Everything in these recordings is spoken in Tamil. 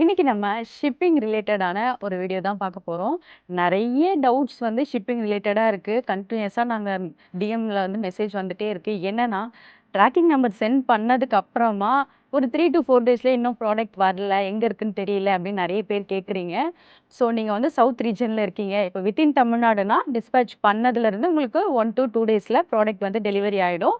இன்னைக்கு நம்ம ஷிப்பிங் ரிலேட்டடான ஒரு வீடியோ தான் பார்க்க போறோம். நெறைய டவுட்ஸ் வந்து ஷிப்பிங் ரிலேட்டடா இருக்கு. கன்டினியூஸா நாங்க டிஎம்ல வந்து மெசேஜ் வந்துட்டே இருக்கு. என்னன்னா, ட்ராக்கிங் நம்பர் சென்ட் பண்ணதுக்கு அப்புறமா ஒரு 3 டூ 4 டேஸ்ல இன்னும் ப்ராடக்ட் வரல. எங்க இருக்குன்னு தெரியல அப்படின்னு நெறைய பேர் கேட்குறீங்க. ஸோ நீங்க வந்து சவுத் ரீஜியன்ல இருக்கீங்க. இப்போ வித்தின் தமிழ்நாடுனா டிஸ்பேட்ச் பண்ணதுலருந்து உங்களுக்கு 1 டூ 2 டேஸ்ல ப்ராடக்ட் வந்து டெலிவரி ஆயிடும்.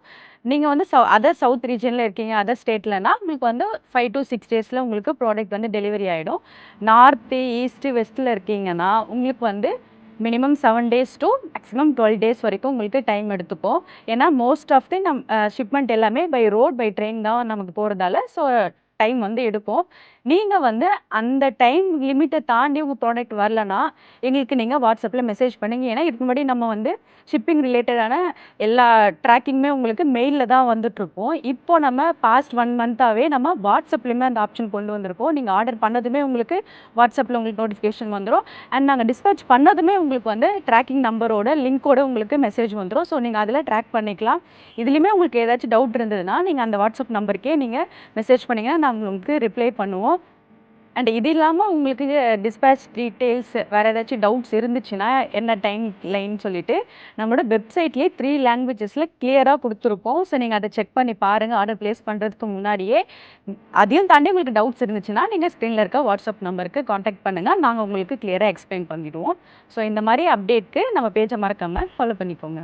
நீங்க வந்து அதர் சவுத் ரீஜியன்ல இருக்கீங்க, அதர் ஸ்டேட்லனா உங்களுக்கு வந்து 5 டூ 6 டேஸ்ல உங்களுக்கு ப்ராடக்ட் வந்து டெலிவரி ஆயிடும். நார்த்து, ஈஸ்ட்டு, வெஸ்ட்ல இருக்கீங்கன்னா, உங்களுக்கு வந்து minimum 7 days to maximum 12 days வரைக்கும் உங்களுக்கு டைம் எடுத்துக்கும். ஏன்னா மோஸ்ட் ஆஃப் தி ஷிப்மெண்ட் எல்லாமே பை ரோட், பை ட்ரெயின் தான் நமக்கு போறதால, ஸோ டைம் வந்து எடுக்கும். நீங்க வந்து அந்த டைம் லிமிட்ட தாண்டி உங்க ப்ராடக்ட் வரலன்னா, எங்களுக்கு நீங்க WhatsAppல மெசேஜ் பண்ணுங்க. ஏன்னா இதுக்கு முன்னாடி நம்ம வந்து ஷிப்பிங் ரிலேட்டடான எல்லா ட்ராக்கிங்குமே உங்களுக்கு மெயில்ல தான் வந்துட்டுருக்கும். இப்போ நம்ம பாஸ்ட் 1 மந்த்தாவே நம்ம WhatsAppலயுமே அந்த ஆப்ஷன் கொண்டு வந்திருக்கோம். நீங்க ஆர்டர் பண்ணதுமே உங்களுக்கு WhatsAppல உங்களுக்கு நோட்டிஃபிகேஷன் வந்துரும். அண்ட் நாங்க டிஸ்பேட்ச் பண்ணதுமே உங்களுக்கு வந்து ட்ராக்கிங் நம்பரோட, லிங்க்கோட உங்களுக்கு மெசேஜ் வந்துரும். ஸோ நீங்க அதில ட்ராக் பண்ணிக்கலாம். இதுலயுமே உங்களுக்கு ஏதாச்சும் டவுட் இருந்ததுன்னா, நீங்க அந்த WhatsApp நம்பருக்கே நீங்க மெசேஜ் பண்ணீங்கன்னா, நாங்க உங்களுக்கு ரிப்ளை பண்ணுவோம். அண்ட் இது இல்லாம உங்களுக்கு டிஸ்பேட்ச் டீட்டெயில்ஸ் வேற ஏதாச்சும் டவுட்ஸ் இருந்துச்சுன்னா, என்ன டைம் லைன் சொல்லிட்டு நம்மளோட வெப்சைட்லயே 3 லாங்குவேஜஸ்ல கிளியரா குடுத்துருப்போம். ஸோ நீங்க அத செக் பண்ணி பாருங்க. ஆர்டர் பிளேஸ் பண்றதுக்கு முன்னாடியே. அதையும் தாண்டி உங்களுக்கு டவுட்ஸ் இருந்துச்சுன்னா, நீங்க ஸ்க்ரீன்ல இருக்க வாட்ஸ்அப் நம்பருக்கு கான்டாக்ட் பண்ணுங்க. நாங்க உங்களுக்கு கிளியரா எக்ஸ்பிளைன் பண்ணிடுவோம். ஸோ இந்த மாரி அப்டேட்க்கு நம்ம பேஜ மறக்காம ஃபாலோ பண்ணிக்கோங்க.